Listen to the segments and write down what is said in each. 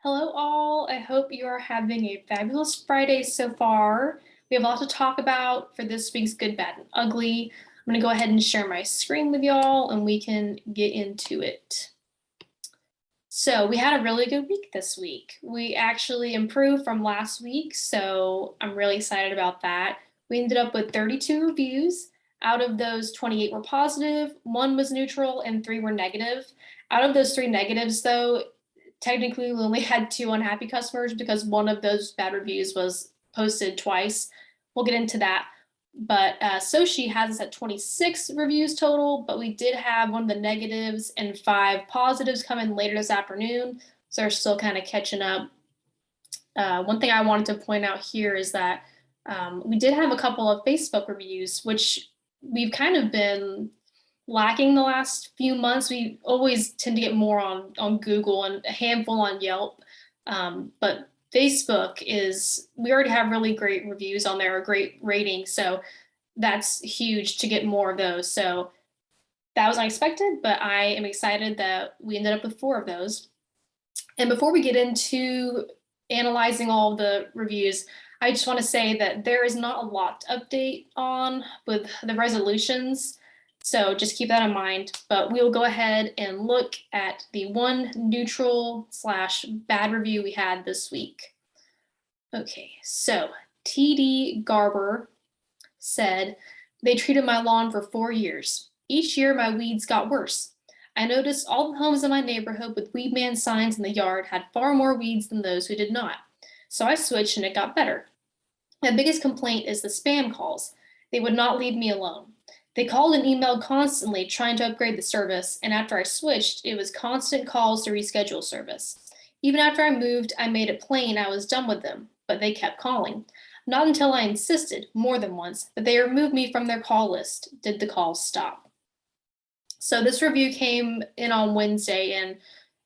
Hello, all. I hope you are having a fabulous Friday so far. We have a lot to talk about for this week's Good, Bad, and Ugly. I'm going to go ahead and share my screen with y'all and we can get into it. So, we had a really good week this week. We actually improved from last week, so I'm really excited about that. We ended up with 32 reviews. Out of those, 28 were positive, one was neutral, and three were negative. Out of those three negatives, though, technically we only had two unhappy customers because one of those bad reviews was posted twice. We'll get into that. But Soshi has us at 26 reviews total, but we did have one of the negatives and five positives come in later this afternoon. So they're still kind of catching up. One thing I wanted to point out here is that we did have a couple of Facebook reviews, which we've kind of been lacking the last few months. We always tend to get more on Google and a handful on Yelp. But Facebook we already have really great reviews on there, a great rating. So that's huge to get more of those. So that was unexpected, but I am excited that we ended up with four of those. And before we get into analyzing all the reviews, I just want to say that there is not a lot to update on with the resolutions. So just keep that in mind. But we'll go ahead and look at the one neutral / bad review we had this week. Okay, so TD Garber said, they treated my lawn for 4 years. Each year my weeds got worse. I noticed all the homes in my neighborhood with weed man signs in the yard had far more weeds than those who did not. So I switched and it got better. My biggest complaint is the spam calls. They would not leave me alone. They called and emailed constantly trying to upgrade the service, and after I switched, it was constant calls to reschedule service. Even after I moved, I made it plain I was done with them, but they kept calling. Not until I insisted, more than once, that they remove me from their call list did the calls stop. So this review came in on Wednesday, and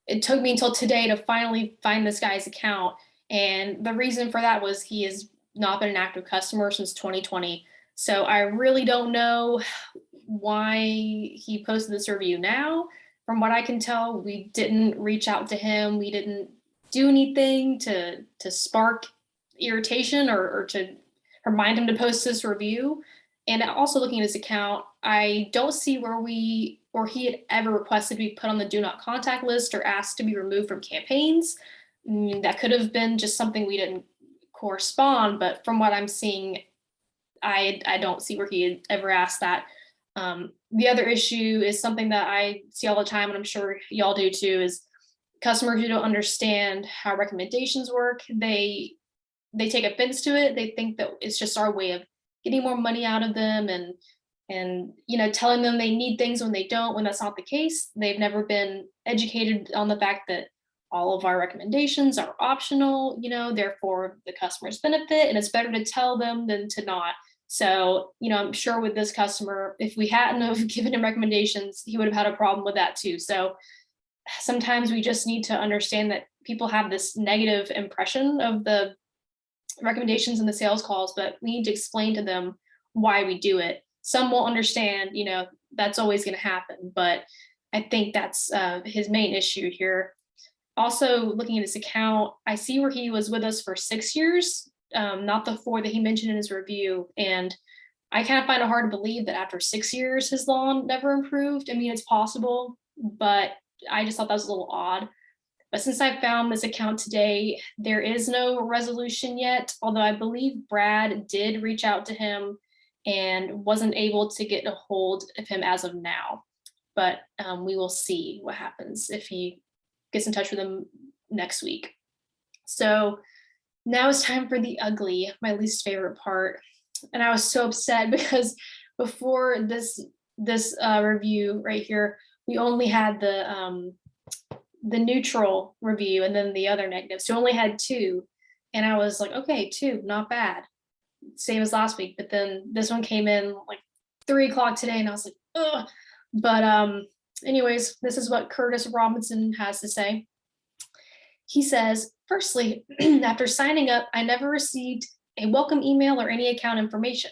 it took me until today to finally find this guy's account. And the reason for that was he has not been an active customer since 2020. So I really don't know why he posted this review now. From what I can tell, we didn't reach out to him. We didn't do anything to spark irritation or to remind him to post this review. And also looking at his account, I don't see where he had ever requested to be put on the do not contact list or asked to be removed from campaigns. That could have been just something we didn't correspond, but from what I'm seeing, I don't see where he had ever asked that. The other issue is something that I see all the time, and I'm sure y'all do too, is customers who don't understand how recommendations work. They take offense to it. They think that it's just our way of getting more money out of them and telling them they need things when they don't, when that's not the case. They've never been educated on the fact that all of our recommendations are optional, therefore the customers benefit, and it's better to tell them than to not. So, I'm sure with this customer, if we hadn't have given him recommendations, he would have had a problem with that too. So sometimes we just need to understand that people have this negative impression of the recommendations and the sales calls, but we need to explain to them why we do it. Some won't understand, that's always going to happen, but I think that's his main issue here. Also, looking at his account, I see where he was with us for 6 years, not the 4 that he mentioned in his review. And I kind of find it hard to believe that after 6 years, his lawn never improved. I mean, it's possible, but I just thought that was a little odd. But since I found this account today, there is no resolution yet, although I believe Brad did reach out to him and wasn't able to get a hold of him as of now. But we will see what happens if he gets in touch with him next week. So now it's time for the ugly, my least favorite part. And I was so upset because before this review right here, we only had the neutral review and then the other negative. So we only had 2. And I was like, okay, 2, not bad. Same as last week. But then this one came in like 3 o'clock today, and I was like, ugh. But anyways, this is what Curtis Robinson has to say. He says, firstly, after signing up, I never received a welcome email or any account information.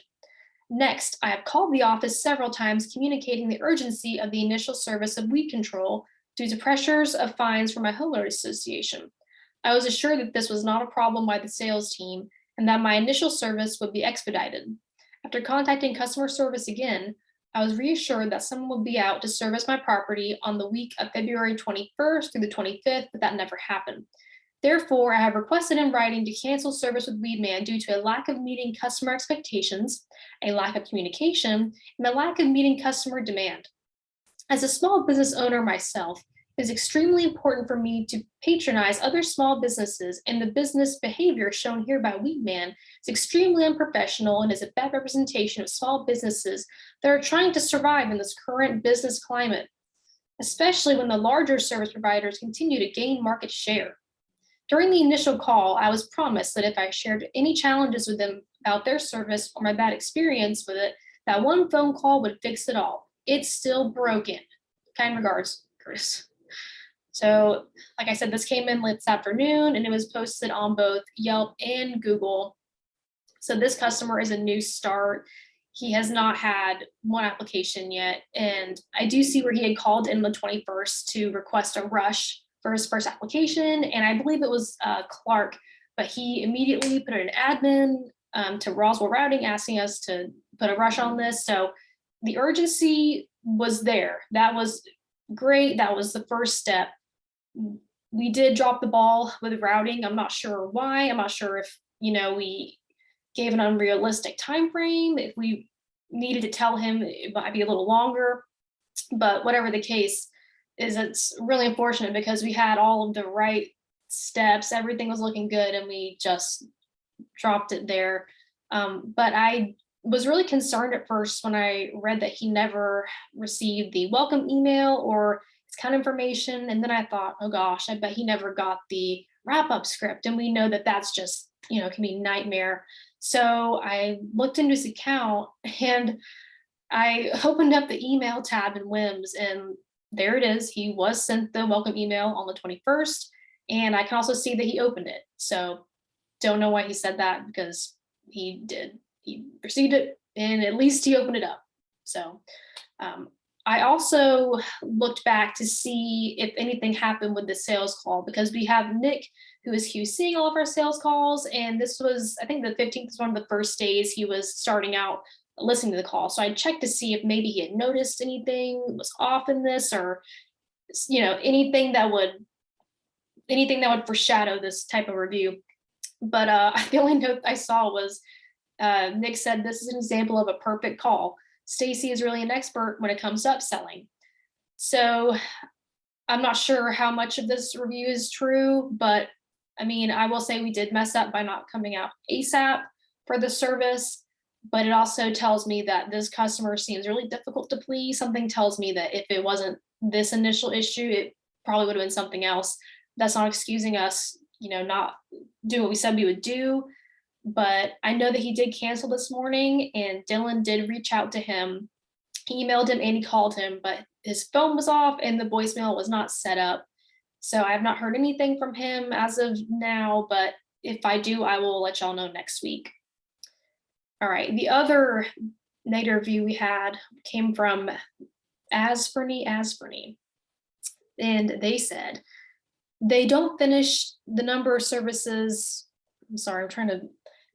Next, I have called the office several times communicating the urgency of the initial service of weed control due to pressures of fines from my homeowners association. I was assured that this was not a problem by the sales team and that my initial service would be expedited. After contacting customer service again, I was reassured that someone would be out to service my property on the week of February 21st through the 25th, but that never happened. Therefore, I have requested in writing to cancel service with Weedman due to a lack of meeting customer expectations, a lack of communication, and a lack of meeting customer demand. As a small business owner myself, it is extremely important for me to patronize other small businesses, and the business behavior shown here by Weedman is extremely unprofessional and is a bad representation of small businesses that are trying to survive in this current business climate, especially when the larger service providers continue to gain market share. During the initial call, I was promised that if I shared any challenges with them about their service or my bad experience with it, that one phone call would fix it all. It's still broken. Kind regards, Chris. So, like I said, this came in late this afternoon and it was posted on both Yelp and Google. So this customer is a new start. He has not had one application yet. And I do see where he had called in the 21st to request a rush for his first application. And I believe it was Clark, but he immediately put an admin to Roswell Routing asking us to put a rush on this. So the urgency was there. That was great. That was the first step. We did drop the ball with routing. I'm not sure why. I'm not sure if, we gave an unrealistic time frame, if we needed to tell him it might be a little longer. But whatever the case is, it's really unfortunate because we had all of the right steps. Everything was looking good and we just dropped it there. But I was really concerned at first when I read that he never received the welcome email or his account information. And then I thought, oh gosh, I bet he never got the wrap up script. And we know that that's just, can be a nightmare. So I looked into his account and I opened up the email tab in WIMS and there it is. He was sent the welcome email on the 21st. And I can also see that he opened it. So don't know why he said that because he did. He received it and at least he opened it up. So I also looked back to see if anything happened with the sales call because we have Nick who is QCing all of our sales calls. And this was, I think the 15th was one of the first days he was starting out listening to the call. So I checked to see if maybe he had noticed anything was off in this or, anything that would foreshadow this type of review. But the only note I saw was Nick said, this is an example of a perfect call. Stacy is really an expert when it comes to upselling. So I'm not sure how much of this review is true, but I will say we did mess up by not coming out ASAP for the service, but it also tells me that this customer seems really difficult to please. Something tells me that if it wasn't this initial issue, it probably would have been something else. That's not excusing us, not doing what we said we would do. But I know that he did cancel this morning and Dylan did reach out to him. He emailed him and he called him, but his phone was off and the voicemail was not set up. So I have not heard anything from him as of now, but if I do, I will let y'all know next week. All right, the other negative review we had came from Asferny. And they said, they don't finish the number of services.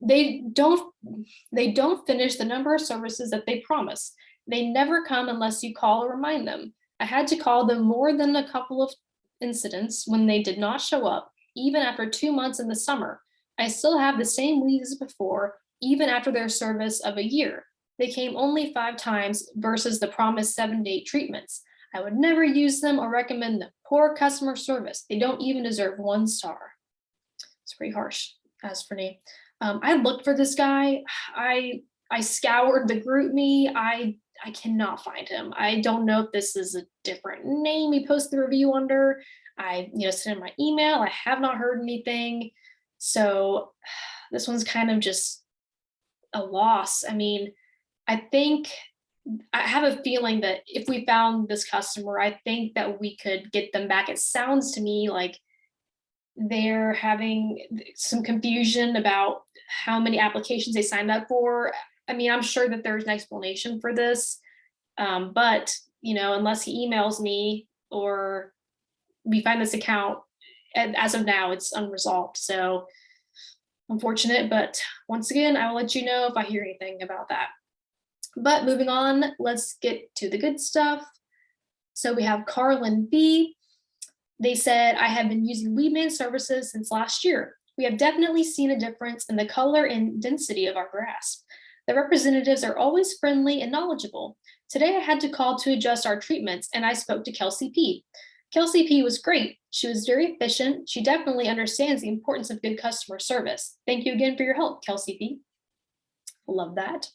They don't finish the number of services that they promise. They never come unless you call or remind them. I had to call them more than a couple of incidents when they did not show up, even after 2 months in the summer. I still have the same leads as before, even after their service of a year. They came only 5 times versus the promised 7-day treatments. I would never use them or recommend them. Poor customer service. They don't even deserve 1 star. It's pretty harsh, as for me. I looked for this guy. I scoured the GroupMe. I cannot find him. I don't know if this is a different name he posted the review under. I sent him my email. I have not heard anything. So this one's kind of just a loss. I think I have a feeling that if we found this customer, I think that we could get them back. It sounds to me like they're having some confusion about how many applications they signed up for. I'm sure that there's an explanation for this, but unless he emails me or we find this account And as of now, it's unresolved. So unfortunate, but once again, I will let you know if I hear anything about that. But moving on, let's get to the good stuff. So we have Carlin B. They said, I have been using Weedman services since last year. We have definitely seen a difference in the color and density of our grass. The representatives are always friendly and knowledgeable. Today I had to call to adjust our treatments and I spoke to Kelsey P. Kelsey P was great. She was very efficient. She definitely understands the importance of good customer service. Thank you again for your help, Kelsey P. Love that.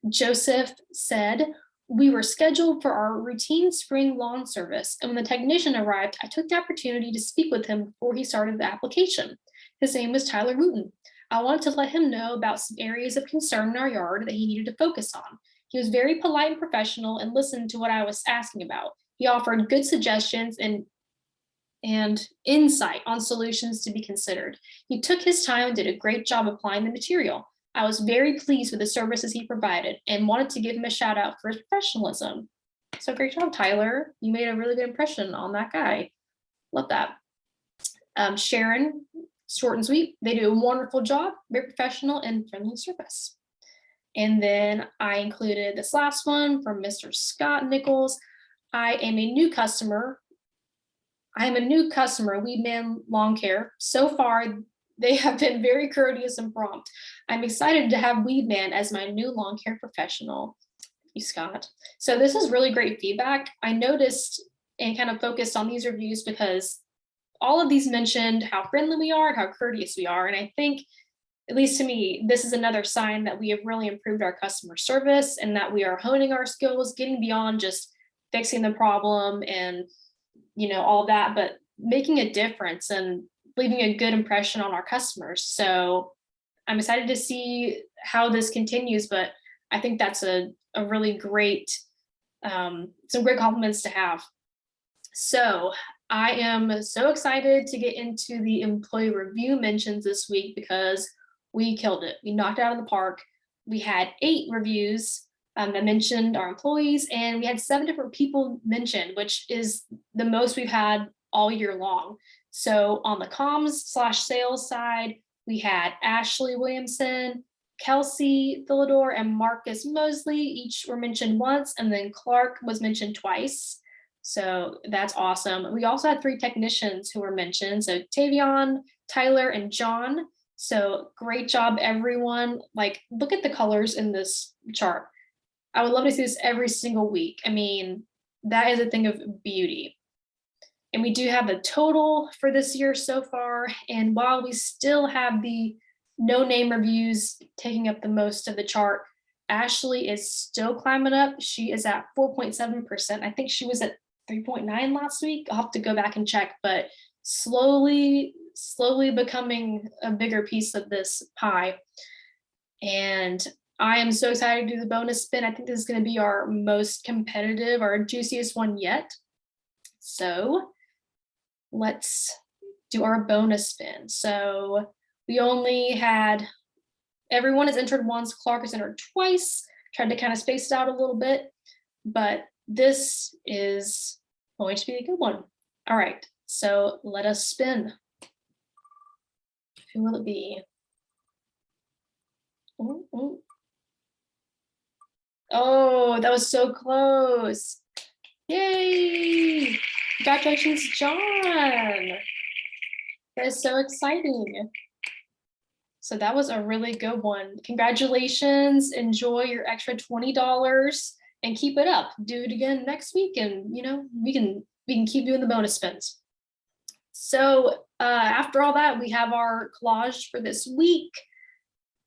Joseph said, we were scheduled for our routine spring lawn service, and when the technician arrived, I took the opportunity to speak with him before he started the application. His name was Tyler Wooten. I wanted to let him know about some areas of concern in our yard that he needed to focus on. He was very polite and professional and listened to what I was asking about. He offered good suggestions and insight on solutions to be considered. He took his time and did a great job applying the material. I was very pleased with the services he provided and wanted to give him a shout out for his professionalism. So great job, Tyler. You made a really good impression on that guy. Love that. Sharon, short and sweet. They do a wonderful job, very professional and friendly service. And then I included this last one from Mr. Scott Nichols. I am a new customer, Weedman Lawn Care. So far, they have been very courteous and prompt. I'm excited to have Weedman as my new lawn care professional. Thank you, Scott. So this is really great feedback. I noticed and kind of focused on these reviews because all of these mentioned how friendly we are and how courteous we are. And I think, at least to me, this is another sign that we have really improved our customer service and that we are honing our skills, getting beyond just fixing the problem and, all that, but making a difference and leaving a good impression on our customers. So I'm excited to see how this continues, but I think that's a really great, some great compliments to have. So I am so excited to get into the employee review mentions this week because we killed it. We knocked it out of the park. We had 8 reviews that mentioned our employees, and we had 7 different people mentioned, which is the most we've had all year long. So on the comms/sales side, we had Ashley Williamson, Kelsey Philidor, and Marcus Mosley. Each were mentioned once, and then Clark was mentioned twice. So that's awesome. We also had 3 technicians who were mentioned. So Tavion, Tyler, and John. So great job, everyone. Like, look at the colors in this chart. I would love to see this every single week. I mean, that is a thing of beauty. And we do have the total for this year so far. And while we still have the no name reviews taking up the most of the chart, Ashley is still climbing up. She is at 4.7%. I think she was at 3.9 last week. I'll have to go back and check, but slowly becoming a bigger piece of this pie. And I am so excited to do the bonus spin. I think this is going to be our most competitive, our juiciest one yet. So let's do our bonus spin. So we only had, everyone is entered once, Clark is entered twice, tried to kind of space it out a little bit, but this is going to be a good one. All right, so let us spin. Who will it be? Ooh, ooh. Oh, that was so close. Yay! Congratulations, John. That is so exciting. So that was a really good one. Congratulations. Enjoy your extra $20 and keep it up. Do it again next week and we can keep doing the bonus spins. So after all that, we have our collage for this week.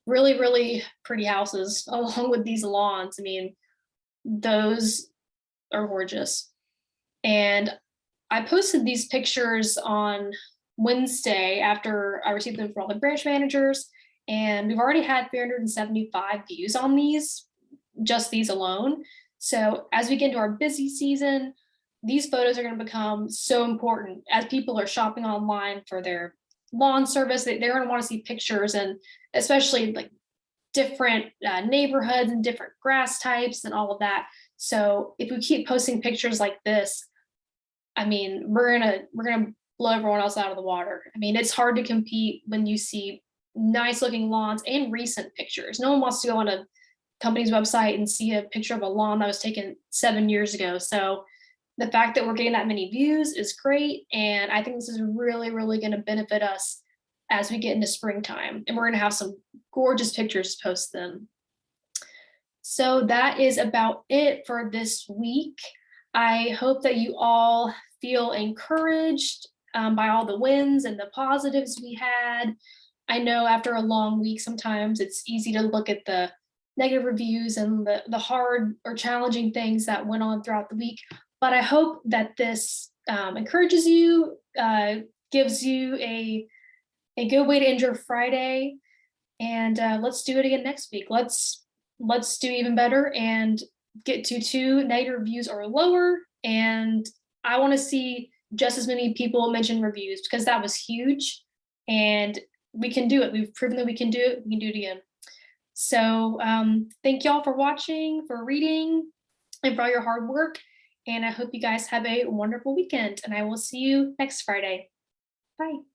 Really, really pretty houses along with these lawns. I mean, those are gorgeous. And I posted these pictures on Wednesday after I received them from all the branch managers, and we've already had 375 views on these, just these alone. So as we get into our busy season, these photos are going to become so important as people are shopping online for their lawn service. They're going to want to see pictures, and especially like different neighborhoods and different grass types and all of that. So if we keep posting pictures like this, I mean, we're gonna blow everyone else out of the water. I mean, it's hard to compete when you see nice looking lawns and recent pictures. No one wants to go on a company's website and see a picture of a lawn that was taken 7 years ago. So the fact that we're getting that many views is great. And I think this is really, really going to benefit us as we get into springtime. And we're going to have some gorgeous pictures to post then. So that is about it for this week. I hope that you all feel encouraged by all the wins and the positives we had. I know after a long week, sometimes it's easy to look at the negative reviews and the hard or challenging things that went on throughout the week. But I hope that this encourages you, gives you a good way to end your Friday. And let's do it again next week. Let's do even better and get to 2 negative reviews or lower. And I want to see just as many people mention reviews because that was huge. And we can do it. We've proven that we can do it. We can do it again. So thank y'all for watching, for reading, and for all your hard work. And I hope you guys have a wonderful weekend. And I will see you next Friday. Bye.